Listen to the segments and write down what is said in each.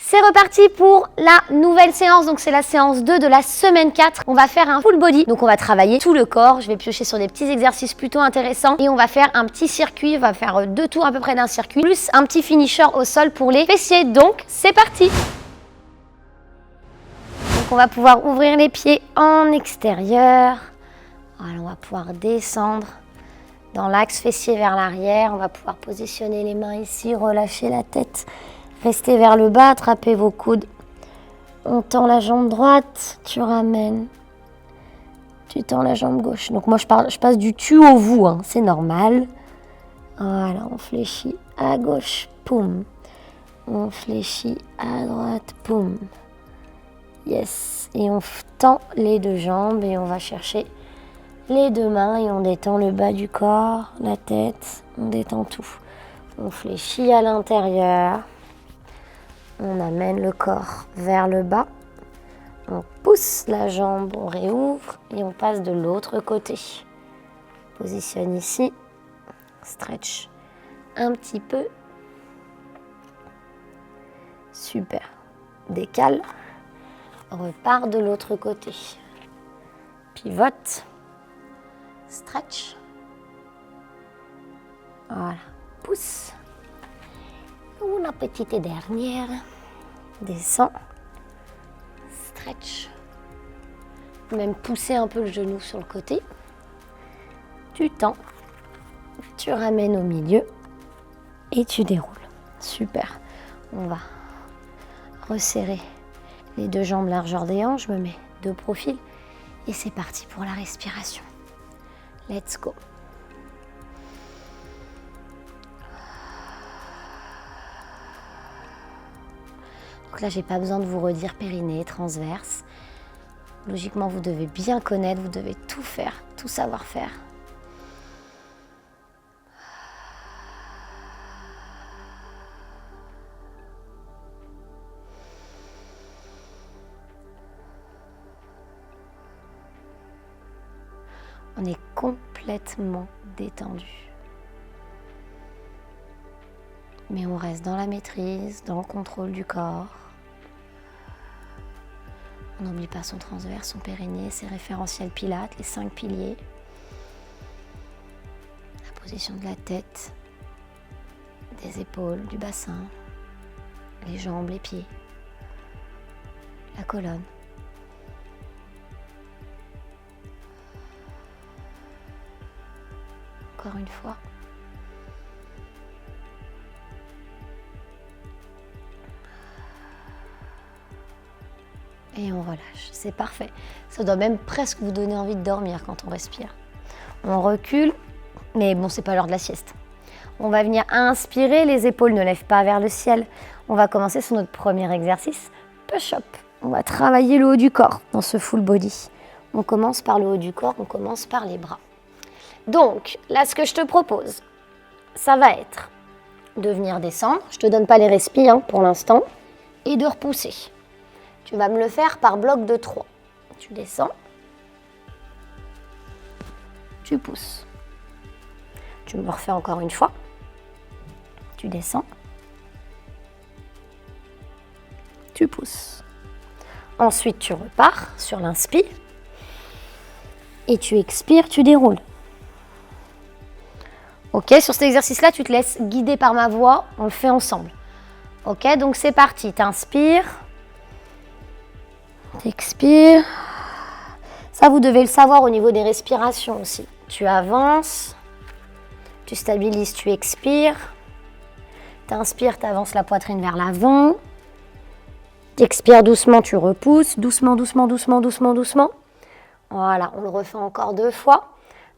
C'est reparti pour la nouvelle séance, donc c'est la séance 2 de la semaine 4. On va faire un full body, donc on va travailler tout le corps. Je vais piocher sur des petits exercices plutôt intéressants et on va faire un petit circuit, on va faire 2 tours à peu près d'un circuit, plus un petit finisher au sol pour les fessiers. Donc c'est parti! Donc on va pouvoir ouvrir les pieds en extérieur. Voilà, on va pouvoir descendre dans l'axe fessier vers l'arrière. On va pouvoir positionner les mains ici, relâcher la tête. Restez vers le bas, attrapez vos coudes. On tend la jambe droite, tu ramènes. Tu tends la jambe gauche. Donc moi je passe du tu au vous, hein, c'est normal. Voilà, on fléchit à gauche, poum. On fléchit à droite, poum. Yes. Et on tend les deux jambes et on va chercher les deux mains et on détend le bas du corps, la tête, on détend tout. On fléchit à l'intérieur. On amène le corps vers le bas, on pousse la jambe, on réouvre et on passe de l'autre côté. Positionne ici, stretch un petit peu. Super. Décale, repart de l'autre côté. Pivote, stretch. Voilà, pousse. Une petite dernière. Descends. Stretch. Même pousser un peu le genou sur le côté. Tu tends. Tu ramènes au milieu. Et tu déroules. Super. On va resserrer les deux jambes largeur des hanches. Je me mets de profil. Et c'est parti pour la respiration. Let's go. Donc là, j'ai pas besoin de vous redire périnée, transverse. Logiquement, vous devez bien connaître, vous devez tout faire, tout savoir faire. On est complètement détendu. Mais on reste dans la maîtrise, dans le contrôle du corps. On n'oublie pas son transverse, son périnée, ses référentiels pilates, les 5 piliers. La position de la tête, des épaules, du bassin, les jambes, les pieds, la colonne. Encore une fois. Et on relâche, c'est parfait. Ça doit même presque vous donner envie de dormir quand on respire. On recule, mais bon, c'est pas l'heure de la sieste. On va venir inspirer, les épaules ne lèvent pas vers le ciel. On va commencer sur notre premier exercice, push-up. On va travailler le haut du corps dans ce full body. On commence par le haut du corps, on commence par les bras. Donc, là, ce que je te propose, ça va être de venir descendre. Je te donne pas les respis pour l'instant. Et de repousser. Tu vas me le faire par bloc de 3. Tu descends. Tu pousses. Tu me refais encore une fois. Tu descends. Tu pousses. Ensuite, tu repars sur l'inspire. Et tu expires, tu déroules. Ok, sur cet exercice-là, tu te laisses guider par ma voix. On le fait ensemble. Ok, donc c'est parti. T'inspires. T'expires. Ça, vous devez le savoir au niveau des respirations aussi. Tu avances. Tu stabilises, tu expires. T'inspires, tu avances la poitrine vers l'avant. T'expires doucement, tu repousses. Doucement, doucement, doucement, doucement, doucement. Voilà, on le refait encore 2 fois.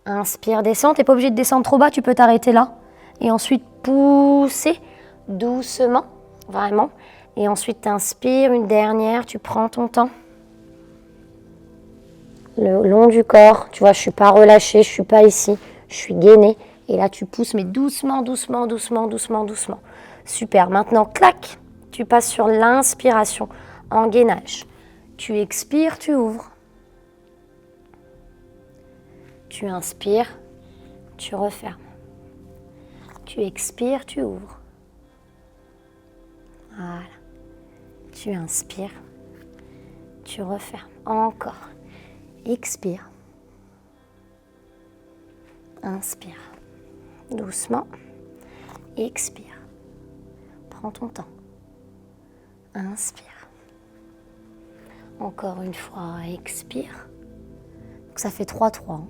Inspire, descends. Tu n'es pas obligé de descendre trop bas, tu peux t'arrêter là. Et ensuite, pousser doucement, vraiment. Et ensuite, t'inspires, une dernière, tu prends ton temps. Le long du corps, tu vois, je ne suis pas relâchée, je ne suis pas ici, je suis gainée. Et là, tu pousses, mais doucement, doucement, doucement, doucement, doucement. Super. Maintenant, clac, tu passes sur l'inspiration en gainage. Tu expires, tu ouvres. Tu inspires, tu refermes. Tu expires, tu ouvres. Voilà. Tu inspires. Tu refermes. Encore. Expire. Inspire. Doucement. Expire. Prends ton temps. Inspire. Encore une fois, expire. Donc ça fait 3-3.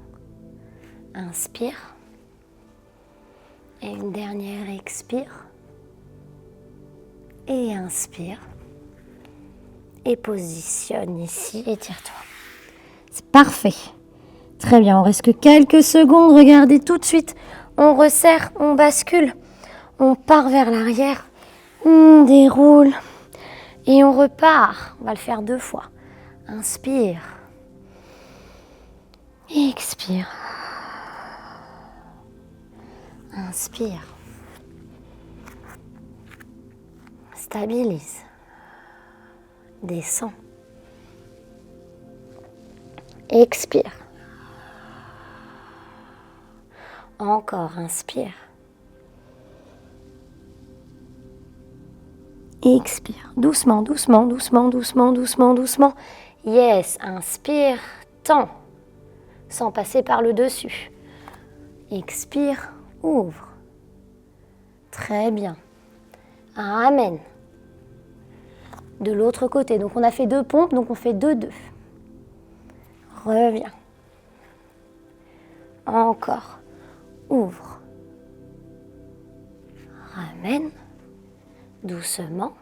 Inspire. Et une dernière, expire. Et inspire. Et positionne ici, étire-toi. C'est parfait. Très bien, on reste que quelques secondes. Regardez tout de suite. On resserre, on bascule. On part vers l'arrière. On déroule. Et on repart. On va le faire 2 fois. Inspire. Expire. Inspire. Stabilise. Descends. Expire. Encore, inspire. Expire. Doucement, doucement, doucement, doucement, doucement, doucement. Yes, inspire, tends, sans passer par le dessus. Expire, ouvre. Très bien. Ramène. De l'autre côté. Donc on a fait 2 pompes, donc on fait 2-2. Reviens. Encore. Ouvre. Ramène. Doucement.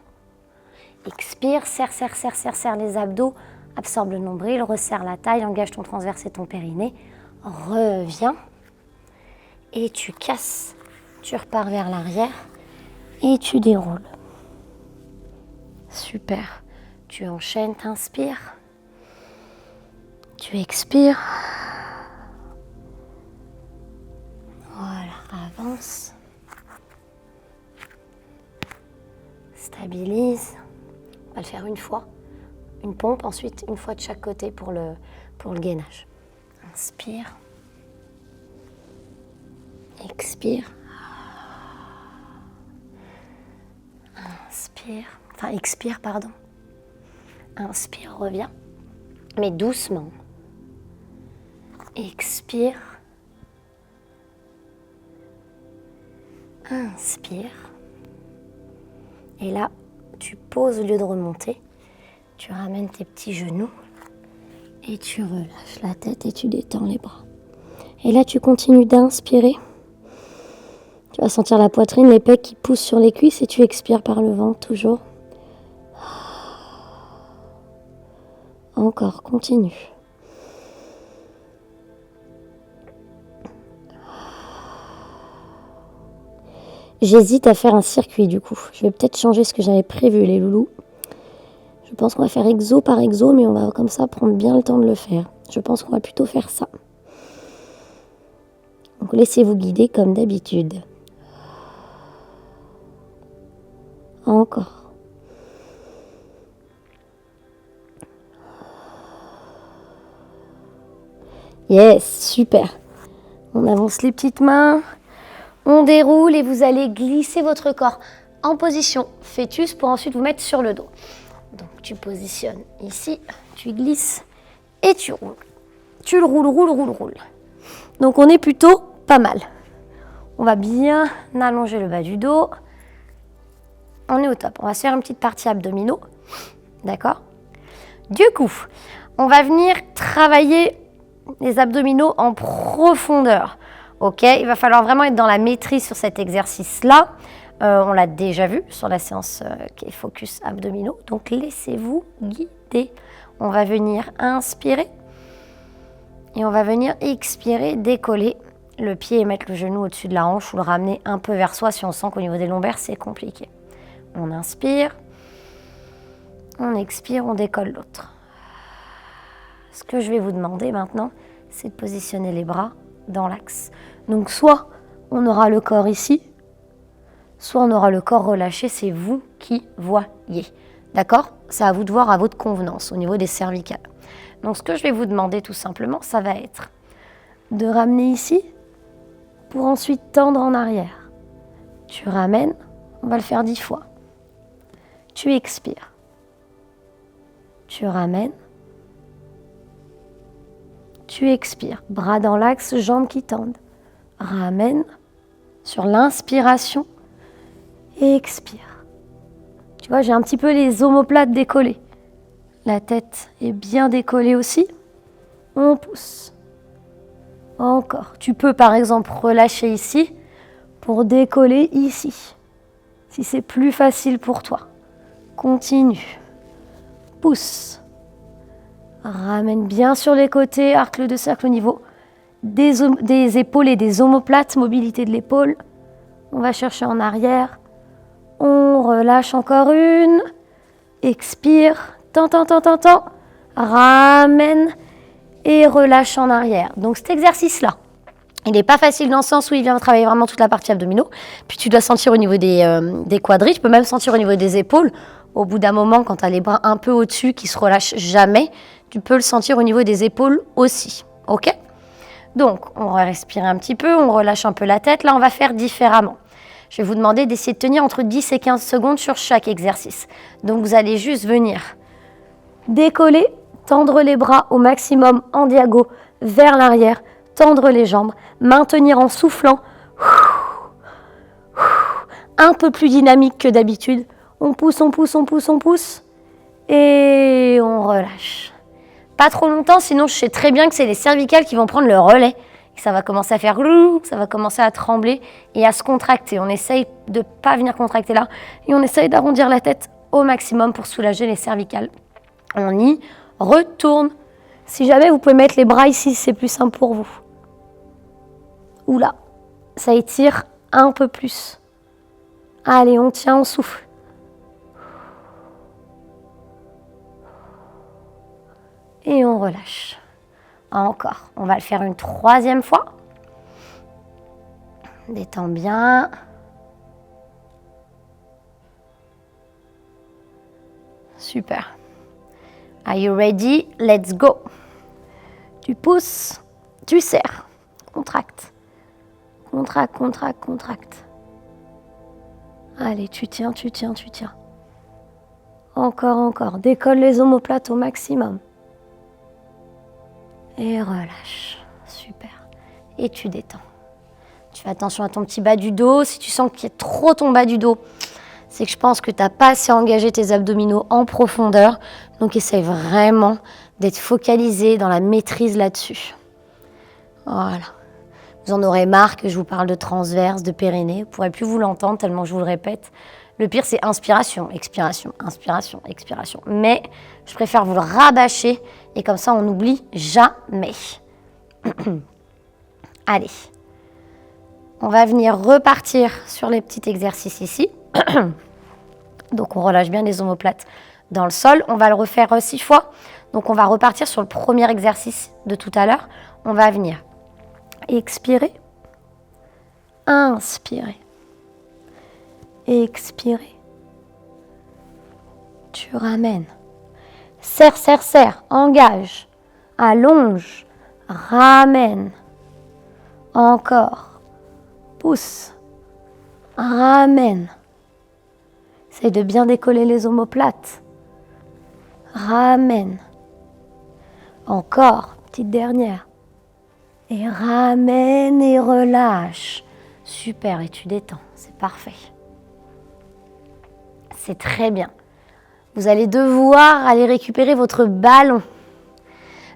Expire. Serre, serre, serre, serre, serre les abdos. Absorbe le nombril. Resserre la taille. Engage ton transverse et ton périnée. Reviens. Et tu casses. Tu repars vers l'arrière. Et tu déroules. Super. Tu enchaînes, t'inspires. Tu expires. Voilà, avance. Stabilise. On va le faire une fois. Une pompe, ensuite une fois de chaque côté pour le gainage. Inspire. Expire. Inspire. Enfin, expire, pardon. Inspire, reviens. Mais doucement. Expire. Inspire. Et là, tu poses au lieu de remonter. Tu ramènes tes petits genoux. Et tu relâches la tête et tu détends les bras. Et là, tu continues d'inspirer. Tu vas sentir la poitrine, les pecs qui poussent sur les cuisses et tu expires par le ventre, toujours. Encore, continue. J'hésite à faire un circuit du coup. Je vais peut-être changer ce que j'avais prévu, les loulous. Je pense qu'on va faire exo par exo, mais on va comme ça prendre bien le temps de le faire. Je pense qu'on va plutôt faire ça. Donc laissez-vous guider comme d'habitude. Encore. Yes, super. On avance les petites mains, on déroule et vous allez glisser votre corps en position fœtus pour ensuite vous mettre sur le dos. Donc tu positionnes ici, tu glisses et tu roules. Tu le roules, roules, roules, roules. Donc on est plutôt pas mal. On va bien allonger le bas du dos. On est au top. On va se faire une petite partie abdominaux. D'accord ? Du coup, on va venir travailler les abdominaux en profondeur. Ok ? Il va falloir vraiment être dans la maîtrise sur cet exercice-là. On l'a déjà vu sur la séance qui est focus abdominaux. Donc laissez-vous guider. On va venir inspirer. Et on va venir expirer, décoller le pied et mettre le genou au-dessus de la hanche ou le ramener un peu vers soi si on sent qu'au niveau des lombaires, c'est compliqué. On inspire, on expire, on décolle l'autre. Ce que je vais vous demander maintenant, c'est de positionner les bras dans l'axe. Donc soit on aura le corps ici, soit on aura le corps relâché, c'est vous qui voyez. D'accord ? C'est à vous de voir à votre convenance au niveau des cervicales. Donc ce que je vais vous demander tout simplement, ça va être de ramener ici pour ensuite tendre en arrière. Tu ramènes, on va le faire 10 fois. Tu expires. Tu ramènes. Tu expires. Bras dans l'axe, jambes qui tendent. Ramène sur l'inspiration et expire. Tu vois, j'ai un petit peu les omoplates décollées. La tête est bien décollée aussi. On pousse. Encore. Tu peux par exemple relâcher ici pour décoller ici. Si c'est plus facile pour toi. Continue. Pousse. Ramène bien sur les côtés, arc le deux cercles au niveau des épaules et des omoplates, mobilité de l'épaule. On va chercher en arrière. On relâche encore une. Expire. Tends. Ramène et relâche en arrière. Donc cet exercice-là, il n'est pas facile dans le sens où il vient travailler vraiment toute la partie abdominaux. Puis tu dois sentir au niveau des quadris, tu peux même sentir au niveau des épaules. Au bout d'un moment, quand tu as les bras un peu au-dessus qui ne se relâchent jamais, tu peux le sentir au niveau des épaules aussi. Ok ? Donc, on va respirer un petit peu, on relâche un peu la tête. Là, on va faire différemment. Je vais vous demander d'essayer de tenir entre 10 et 15 secondes sur chaque exercice. Donc, vous allez juste venir décoller, tendre les bras au maximum en diago vers l'arrière, tendre les jambes, maintenir en soufflant. Un peu plus dynamique que d'habitude. On pousse et on relâche. Pas trop longtemps, sinon je sais très bien que c'est les cervicales qui vont prendre le relais. Et ça va commencer à faire ça va commencer à trembler et à se contracter. On essaye de ne pas venir contracter là et on essaye d'arrondir la tête au maximum pour soulager les cervicales. On y retourne. Si jamais vous pouvez mettre les bras ici, c'est plus simple pour vous. Ou là, ça étire un peu plus. Allez, on tient, on souffle. Et on relâche. Encore. On va le faire une troisième fois. Détends bien. Super. Are you ready? Let's go. Tu pousses, tu serres. Contracte. Contracte. Allez, tu tiens. Encore. Décolle les omoplates au maximum. Et relâche. Super. Et tu détends. Tu fais attention à ton petit bas du dos. Si tu sens qu'il y a trop ton bas du dos, c'est que je pense que tu n'as pas assez engagé tes abdominaux en profondeur. Donc, essaye vraiment d'être focalisé dans la maîtrise là-dessus. Voilà. Vous en aurez marre que je vous parle de transverse, de périnée. Vous ne pourrez plus vous l'entendre tellement je vous le répète. Le pire, c'est inspiration, expiration. Mais je préfère vous le rabâcher et comme ça, on n'oublie jamais. Allez. On va venir repartir sur les petits exercices ici. Donc, on relâche bien les omoplates dans le sol. On va le refaire 6 fois. Donc, on va repartir sur le premier exercice de tout à l'heure. On va venir expirer, inspirer, expirer. Tu ramènes. Serre, engage, allonge, ramène. Encore, pousse, ramène. Essaye de bien décoller les omoplates. Ramène. Encore, petite dernière. Et ramène et relâche. Super, et tu détends, c'est parfait. C'est très bien. Vous allez devoir aller récupérer votre ballon.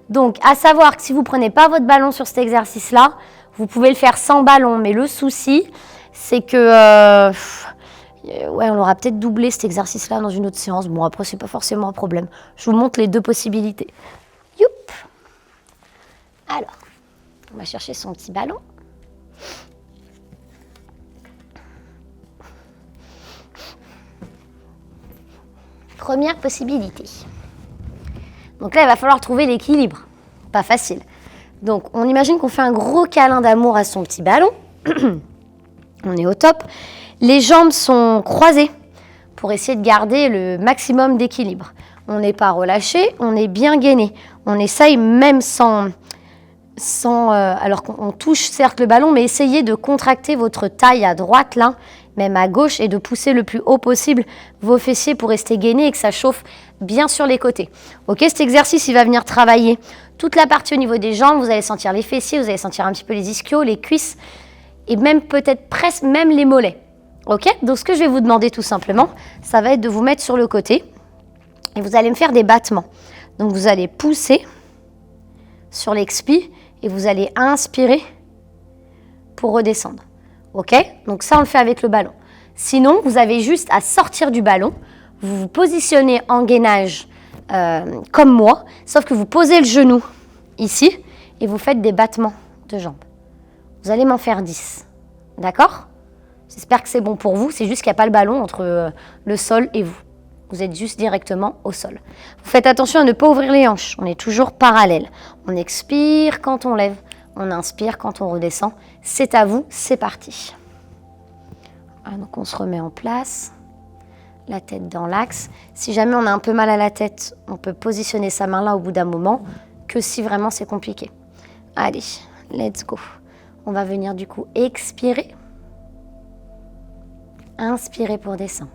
Donc, à savoir que si vous ne prenez pas votre ballon sur cet exercice-là, vous pouvez le faire sans ballon. Mais le souci, c'est que... on aura peut-être doublé cet exercice-là dans une autre séance. Bon, après, c'est pas forcément un problème. Je vous montre les deux possibilités. Youp. Alors, on va chercher son petit ballon. Première possibilité. Donc là, il va falloir trouver l'équilibre. Pas facile. Donc, on imagine qu'on fait un gros câlin d'amour à son petit ballon. On est au top. Les jambes sont croisées pour essayer de garder le maximum d'équilibre. On n'est pas relâché, on est bien gainé. On essaye même alors qu'on touche certes le ballon, mais essayez de contracter votre taille à droite là même à gauche, et de pousser le plus haut possible vos fessiers pour rester gainés et que ça chauffe bien sur les côtés. Ok, cet exercice, il va venir travailler toute la partie au niveau des jambes. Vous allez sentir les fessiers, vous allez sentir un petit peu les ischios, les cuisses et même peut-être presque même les mollets. Ok, donc ce que je vais vous demander tout simplement, ça va être de vous mettre sur le côté et vous allez me faire des battements. Donc vous allez pousser sur l'expi et vous allez inspirer pour redescendre. Ok, donc ça on le fait avec le ballon. Sinon, vous avez juste à sortir du ballon, vous vous positionnez en gainage comme moi, sauf que vous posez le genou ici et vous faites des battements de jambes. Vous allez m'en faire 10. D'accord ? J'espère que c'est bon pour vous. C'est juste qu'il n'y a pas le ballon entre le sol et vous. Vous êtes juste directement au sol. Vous faites attention à ne pas ouvrir les hanches. On est toujours parallèle. On expire quand on lève. On inspire quand on redescend. C'est à vous. C'est parti. Donc on se remet en place. La tête dans l'axe. Si jamais on a un peu mal à la tête, on peut positionner sa main là au bout d'un moment, que si vraiment c'est compliqué. Allez, let's go. On va venir du coup expirer. Inspirez pour descendre.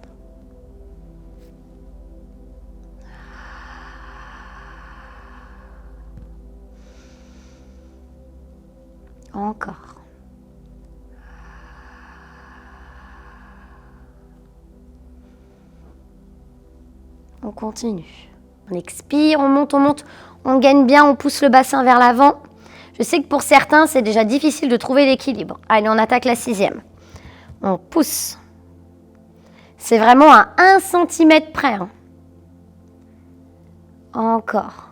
Encore. On continue. On expire, on monte, on gagne bien, on pousse le bassin vers l'avant. Je sais que pour certains, c'est déjà difficile de trouver l'équilibre. Allez, on attaque la 6e. On pousse. C'est vraiment à 1 cm près. Hein. Encore.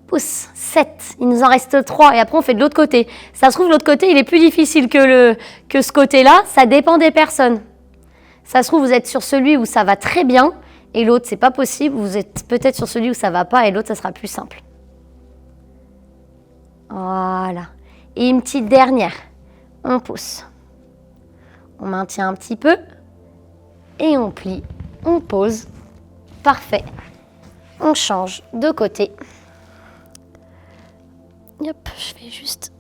Pousse. 7. Il nous en reste 3. Et après, on fait de l'autre côté. Ça se trouve, l'autre côté, il est plus difficile que ce côté-là. Ça dépend des personnes. Ça se trouve, vous êtes sur celui où ça va très bien. Et l'autre, c'est pas possible. Vous êtes peut-être sur celui où ça va pas. Et l'autre, ça sera plus simple. Voilà. Et une petite dernière. On pousse. On maintient un petit peu. Et on plie. On pose. Parfait. On change de côté. Hop, je fais juste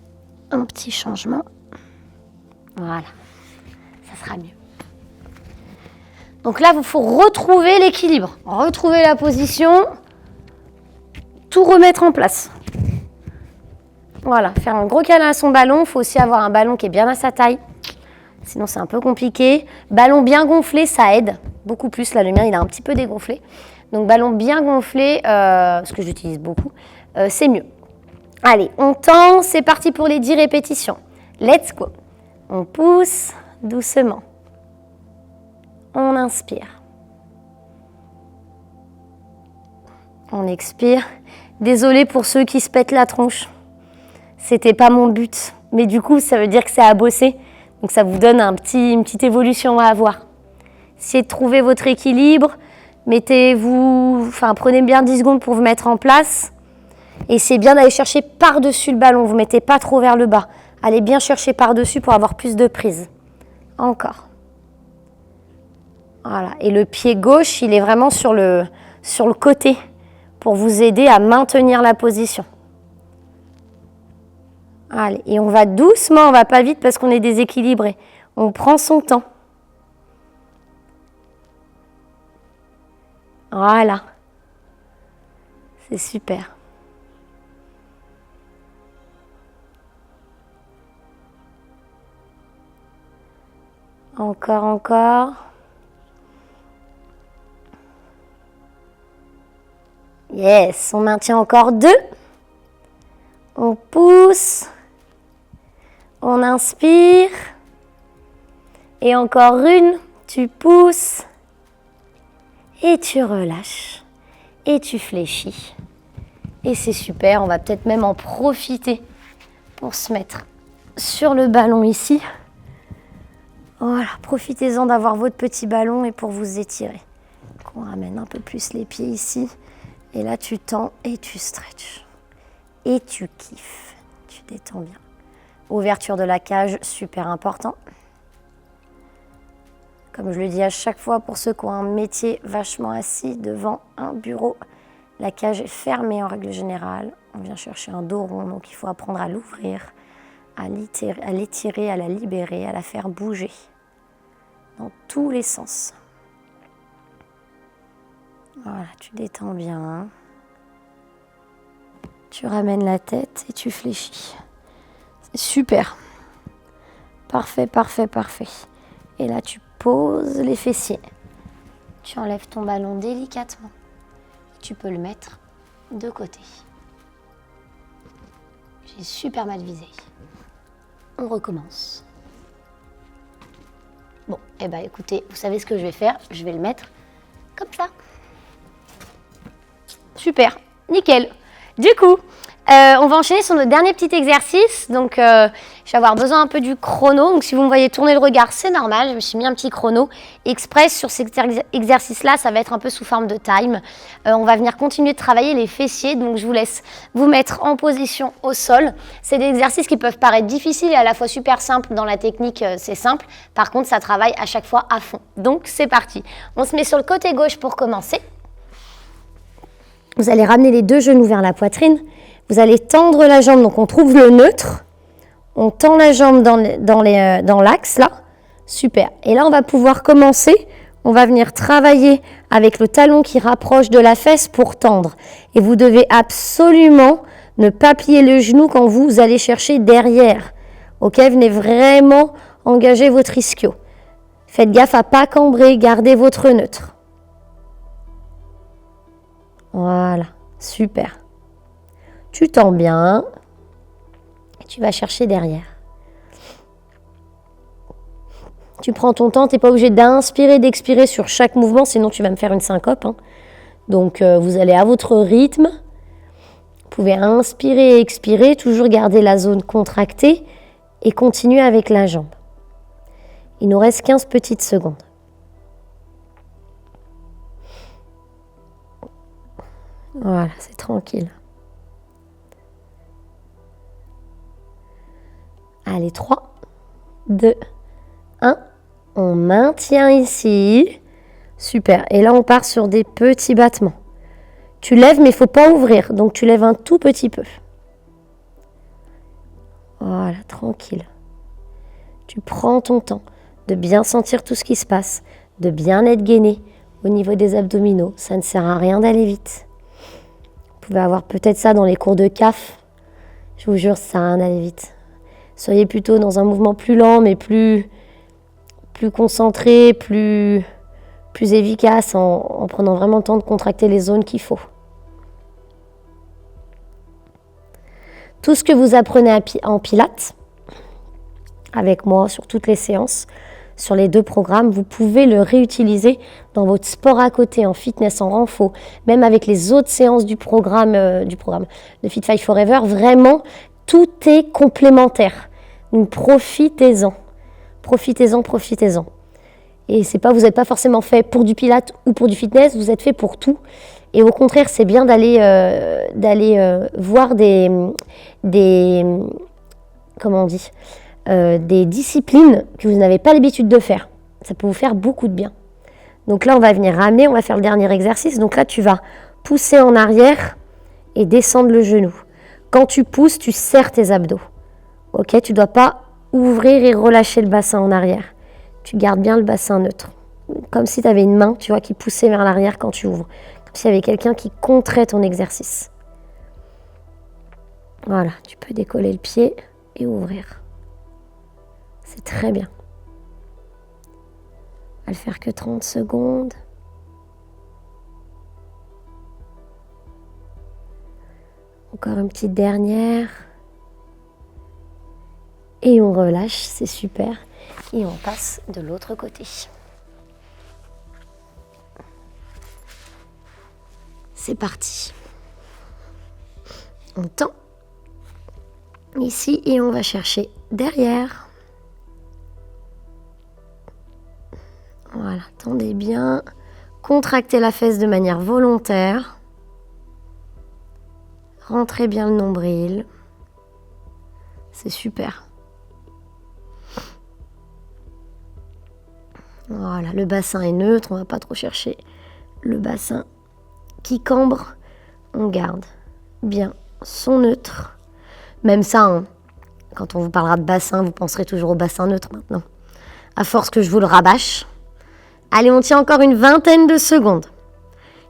un petit changement. Voilà. Ça sera mieux. Donc là, il faut retrouver l'équilibre. Retrouver la position. Tout remettre en place. Voilà, faire un gros câlin à son ballon. Il faut aussi avoir un ballon qui est bien à sa taille. Sinon, c'est un peu compliqué. Ballon bien gonflé, ça aide beaucoup plus. Là, le mien, il est un petit peu dégonflé. Donc, ballon bien gonflé, ce que j'utilise beaucoup, c'est mieux. Allez, on tend. C'est parti pour les 10 répétitions. Let's go. On pousse doucement. On inspire. On expire. Désolée pour ceux qui se pètent la tronche. C'était pas mon but. Mais du coup, ça veut dire que c'est à bosser. Donc ça vous donne une petite évolution à avoir. Essayez de trouver votre équilibre. Prenez bien 10 secondes pour vous mettre en place. Et c'est bien d'aller chercher par-dessus le ballon. Vous ne mettez pas trop vers le bas. Allez bien chercher par-dessus pour avoir plus de prise. Encore. Voilà. Et le pied gauche, il est vraiment sur le côté pour vous aider à maintenir la position. Allez. Et on va doucement, on ne va pas vite parce qu'on est déséquilibré. On prend son temps. Voilà. C'est super. Encore. Yes, on maintient encore 2. On pousse. On inspire. Et encore une. Tu pousses. Et tu relâches. Et tu fléchis. Et c'est super, on va peut-être même en profiter pour se mettre sur le ballon ici. Voilà, profitez-en d'avoir votre petit ballon et pour vous étirer. On ramène un peu plus les pieds ici. Et là, tu tends et tu stretches. Et tu kiffes. Tu détends bien. Ouverture de la cage, super important. Comme je le dis à chaque fois, pour ceux qui ont un métier vachement assis devant un bureau, la cage est fermée en règle générale. On vient chercher un dos rond, donc il faut apprendre à l'ouvrir, à l'étirer, à la libérer, à la faire bouger. dans tous les sens. Voilà, tu détends bien. Tu ramènes la tête et tu fléchis. C'est super. Parfait, parfait, parfait. Et là, tu poses les fessiers. Tu enlèves ton ballon délicatement. Tu peux le mettre de côté. J'ai super mal visé. On recommence. Bon, eh bien écoutez, vous savez ce que je vais faire? Je vais le mettre comme ça. Super, nickel. Du coup, on va enchaîner sur notre dernier petit exercice. Donc, je vais avoir besoin un peu du chrono. Donc, si vous me voyez tourner le regard, c'est normal. Je me suis mis un petit chrono express sur cet exercice-là. Ça va être un peu sous forme de time. On va venir continuer de travailler les fessiers. Donc, je vous laisse vous mettre en position au sol. C'est des exercices qui peuvent paraître difficiles et à la fois super simples. Dans la technique, c'est simple. Par contre, ça travaille à chaque fois à fond. Donc, c'est parti. On se met sur le côté gauche pour commencer. Vous allez ramener les deux genoux vers la poitrine. Vous allez tendre la jambe, donc on trouve le neutre. On tend la jambe dans l'axe, là. Super. Et là, on va pouvoir commencer. On va venir travailler avec le talon qui rapproche de la fesse pour tendre. Et vous devez absolument ne pas plier le genou quand vous allez chercher derrière. Ok, venez vraiment engager votre ischio. Faites gaffe à ne pas cambrer, gardez votre neutre. Voilà, super. Tu tends bien et tu vas chercher derrière. Tu prends ton temps, tu n'es pas obligé d'inspirer, d'expirer sur chaque mouvement, sinon tu vas me faire une syncope. Hein. Donc vous allez à votre rythme. Vous pouvez inspirer et expirer, toujours garder la zone contractée et continuer avec la jambe. Il nous reste 15 petites secondes. Voilà, c'est tranquille. Allez, 3, 2, 1. On maintient ici. Super. Et là, on part sur des petits battements. Tu lèves, mais il ne faut pas ouvrir. Donc, tu lèves un tout petit peu. Voilà, tranquille. Tu prends ton temps de bien sentir tout ce qui se passe, de bien être gainé au niveau des abdominaux. Ça ne sert à rien d'aller vite. Vous pouvez avoir peut-être ça dans les cours de CAF. Je vous jure, ça sert à rien d'aller vite. Soyez plutôt dans un mouvement plus lent, mais plus concentré, plus efficace, en prenant vraiment le temps de contracter les zones qu'il faut. Tout ce que vous apprenez en pilates, avec moi sur toutes les séances, sur les 2 programmes, vous pouvez le réutiliser dans votre sport à côté, en fitness, en renfo, même avec les autres séances du programme de Fit 5 Forever. Vraiment, tout est complémentaire. Donc, profitez-en. Profitez-en. Et vous n'êtes pas forcément fait pour du pilates ou pour du fitness, vous êtes fait pour tout. Et au contraire, c'est bien d'aller voir des disciplines que vous n'avez pas l'habitude de faire. Ça peut vous faire beaucoup de bien. Donc là, on va venir ramener, on va faire le dernier exercice. Donc là, tu vas pousser en arrière et descendre le genou. Quand tu pousses, tu serres tes abdos. Ok, tu ne dois pas ouvrir et relâcher le bassin en arrière. Tu gardes bien le bassin neutre. Comme si tu avais une main, tu vois, qui poussait vers l'arrière quand tu ouvres. Comme s'il y avait quelqu'un qui contrait ton exercice. Voilà, tu peux décoller le pied et ouvrir. C'est très bien. On va le faire que 30 secondes. Encore une petite dernière. Et on relâche, c'est super. Et on passe de l'autre côté. C'est parti. On tend ici et on va chercher derrière. Voilà, tendez bien. Contractez la fesse de manière volontaire. Rentrez bien le nombril. C'est super. Voilà, le bassin est neutre, on ne va pas trop chercher le bassin qui cambre. On garde bien son neutre. Même ça, hein, quand on vous parlera de bassin, vous penserez toujours au bassin neutre maintenant. À force que je vous le rabâche, Allez, on tient encore une vingtaine de secondes.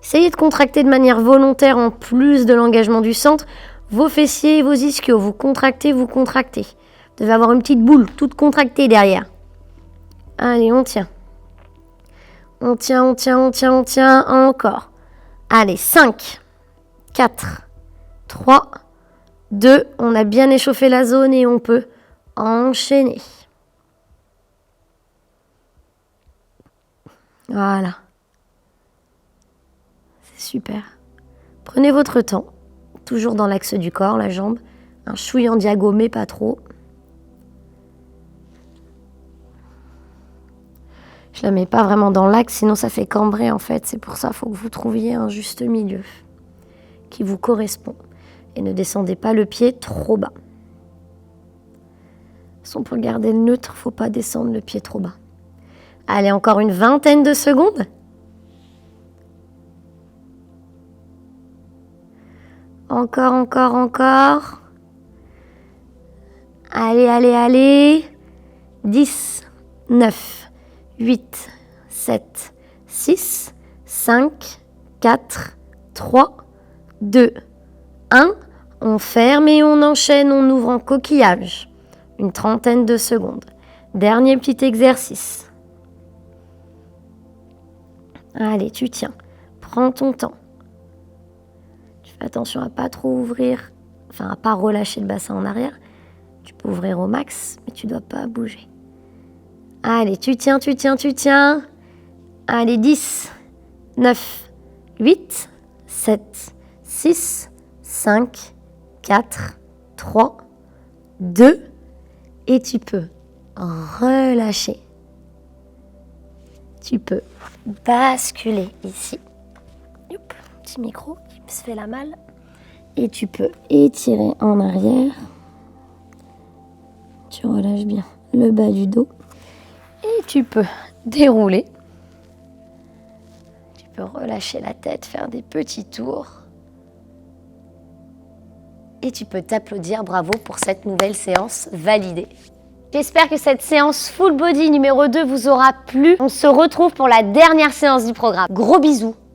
Essayez de contracter de manière volontaire en plus de l'engagement du centre vos fessiers et vos ischios. Vous contractez, vous contractez. Vous devez avoir une petite boule toute contractée derrière. Allez, on tient. On tient, on tient, on tient, on tient. Encore. Allez, 5, 4, 3, 2. On a bien échauffé la zone et on peut enchaîner. Voilà. C'est super. Prenez votre temps. Toujours dans l'axe du corps, la jambe. Un chouille en diago, mais pas trop. Je la mets pas vraiment dans l'axe, sinon ça fait cambrer en fait. C'est pour ça qu'il faut que vous trouviez un juste milieu qui vous correspond. Et ne descendez pas le pied trop bas. De toute façon, pour garder le neutre, il ne faut pas descendre le pied trop bas. Allez, encore une vingtaine de secondes. Encore, encore, encore. Allez, allez, allez. 10, 9, 8, 7, 6, 5, 4, 3, 2, 1. On ferme et on enchaîne, on ouvre en coquillage. Une trentaine de secondes. Dernier petit exercice. Allez, tu tiens. Prends ton temps. Tu fais attention à pas trop ouvrir, enfin à pas relâcher le bassin en arrière. Tu peux ouvrir au max, mais tu dois pas bouger. Allez, tu tiens, tu tiens, tu tiens. Allez, 10, 9, 8, 7, 6, 5, 4, 3, 2. Et tu peux relâcher. Tu peux basculer ici. Hop, petit micro qui me se fait la malle. Et tu peux étirer en arrière. Tu relâches bien le bas du dos. Et tu peux dérouler. Tu peux relâcher la tête, faire des petits tours. Et tu peux t'applaudir, bravo pour cette nouvelle séance validée. J'espère que cette séance Full Body numéro 2 vous aura plu. On se retrouve pour la dernière séance du programme. Gros bisous.